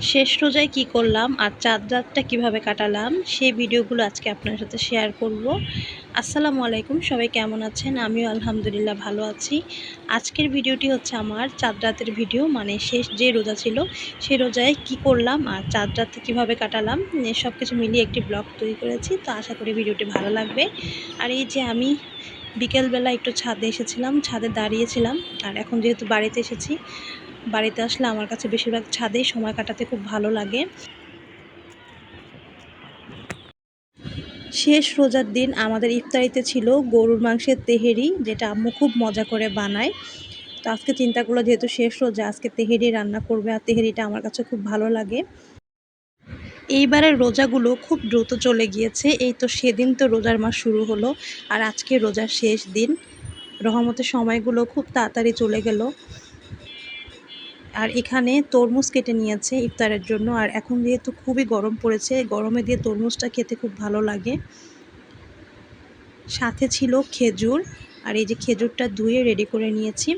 শেষ রোজায় কি করলাম আর চাঁদ রাতটা কীভাবে কাটালাম সেই ভিডিওগুলো আজকে আপনার সাথে শেয়ার করব। আসসালামু আলাইকুম, সবাই কেমন আছেন? আমিও আলহামদুলিল্লাহ ভালো আছি। আজকের ভিডিওটি হচ্ছে আমার চাঁদ রাতের ভিডিও, মানে শেষ যে রোজা ছিল সেই রোজায় কি করলাম আর চাঁদ রাতে কীভাবে কাটালাম সব কিছু মিলিয়ে একটি ব্লগ তৈরি করেছি। তো আশা করি ভিডিওটি ভালো লাগবে। আর এই যে আমি বিকেলবেলা একটু ছাদে এসেছিলাম, ছাদে দাঁড়িয়েছিলাম। আর এখন যেহেতু বাড়িতে এসেছি, বাড়িতে আসলে আমার কাছে বেশিরভাগ ছাদেই সময় কাটাতে খুব ভালো লাগে। শেষ রোজার দিন আমাদের ইফতারিতে ছিল গরুর মাংসের তেহেরি, যেটা আম্মু খুব মজা করে বানায়। তো আজকে চিন্তা করলো যেহেতু শেষ রোজা, আজকে তেহেরি রান্না করবে, আর তেহেরিটা আমার কাছে খুব ভালো লাগে। এইবারের রোজাগুলো খুব দ্রুত চলে গিয়েছে। এই তো সেদিন তো রোজার মাস শুরু হলো, আর আজকে রোজার শেষ দিন। রহমতের সময়গুলো খুব তাড়াতাড়ি চলে গেল। আর এখানে তরমুজ কেটে নিয়েছে ইফতারের জন্য। আর এখন যেহেতু খুবই গরম পড়েছে, গরমে দিয়ে তরমুজটা খেতে খুব ভালো লাগে। সাথে ছিল খেজুর, আর এই যে খেজুরটা ধুয়ে রেডি করে নিয়েছি।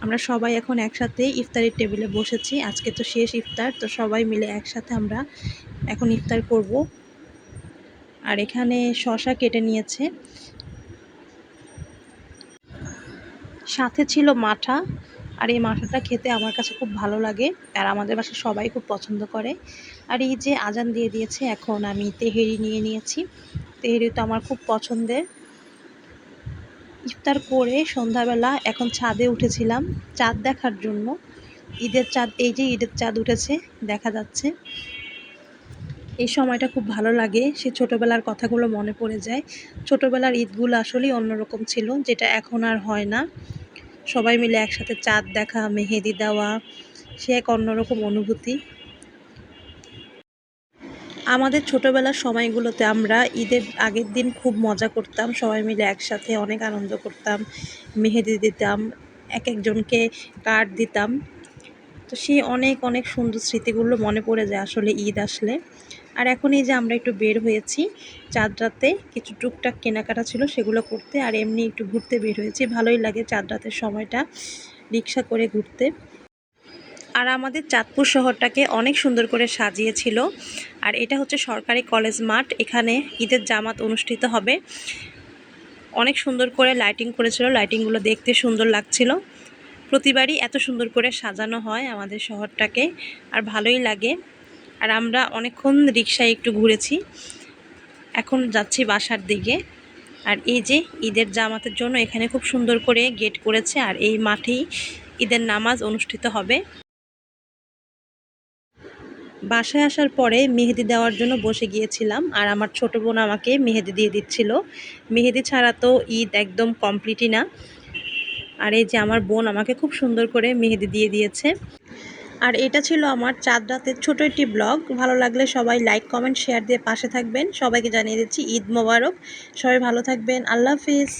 আমরা সবাই এখন একসাথে ইফতারের টেবিলে বসেছি। আজকে তো শেষ ইফতার, তো সবাই মিলে একসাথে আমরা এখন ইফতার করব। আর এখানে শসা কেটে নিয়েছে, সাথে ছিল মাঠা। আর এই মাঠাটা খেতে আমার কাছে খুব ভালো লাগে, আর আমাদের বাসায় সবাই খুব পছন্দ করে। আর এই যে আজান দিয়ে দিয়েছে, এখন আমি তেহেরি নিয়ে নিয়েছি। তেহেরি তো আমার খুব পছন্দের। ইফতার করে সন্ধ্যাবেলা এখন ছাদে উঠেছিলাম চাঁদ দেখার জন্য। ঈদের চাঁদ, এই যে ঈদের চাঁদ উঠেছে দেখা যাচ্ছে। এই সময়টা খুব ভালো লাগে, সে ছোটোবেলার কথাগুলো মনে পড়ে যায়। ছোটোবেলার ঈদগুলো আসলেই অন্যরকম ছিল, যেটা এখন আর হয় না। সবাই মিলে একসাথে চাঁদ দেখা, মেহেদি দেওয়া, সে এক অন্যরকম অনুভূতি। আমাদের ছোটোবেলার সময়গুলোতে আমরা ঈদের আগের দিন খুব মজা করতাম, সবাই মিলে একসাথে অনেক আনন্দ করতাম, মেহেদি দিতাম, এক একজনকে কার্ড দিতাম। তো সেই অনেক অনেক সুন্দর স্মৃতিগুলো মনে পড়ে যায় আসলে ঈদ আসলে। আর এখন এই যে আমরা একটু বের হয়েছি চাঁদ রাতে, কিছু টুকটাক কেনাকাটা ছিল সেগুলো করতে, আর এমনি একটু ঘুরতে বের হয়েছি। ভালোই লাগে চাঁদ রাতের সময়টা রিক্সা করে ঘুরতে। আর আমাদের চাঁদপুর শহরটাকে অনেক সুন্দর করে সাজিয়েছিল। আর এটা হচ্ছে সরকারি কলেজ মাঠ, এখানে ঈদের জামাত অনুষ্ঠিত হবে। অনেক সুন্দর করে লাইটিং করেছিল, লাইটিংগুলো দেখতে সুন্দর লাগছিল। প্রতিবারই এত সুন্দর করে সাজানো হয় আমাদের শহরটাকে, আর ভালোই লাগে। আর আমরা অনেকক্ষণ রিক্সায় একটু ঘুরেছি, এখন যাচ্ছি বাসার দিকে। আর এই যে ঈদের জামাতের জন্য এখানে খুব সুন্দর করে গেট করেছে, আর এই মাঠেই ঈদের নামাজ অনুষ্ঠিত হবে। বাসায় আসার পরে মেহেদি দেওয়ার জন্য বসে গিয়েছিলাম, আর আমার ছোট বোন আমাকে মেহেদি দিয়ে দিচ্ছিল। মেহেদি ছাড়া তো ঈদ একদম কমপ্লিটই না। আর এই যে আমার বোন আমাকে খুব সুন্দর করে মেহেদি দিয়ে দিয়েছে। আর এটা ছিল আমার চাঁদ রাতের ছোট একটি ব্লগ। ভালো লাগলে সবাই লাইক, কমেন্ট, শেয়ার দিয়ে পাশে থাকবেন। সবাইকে জানিয়ে দিচ্ছি ঈদ মোবারক। সবাই ভালো থাকবেন। আল্লাহ হাফিজ।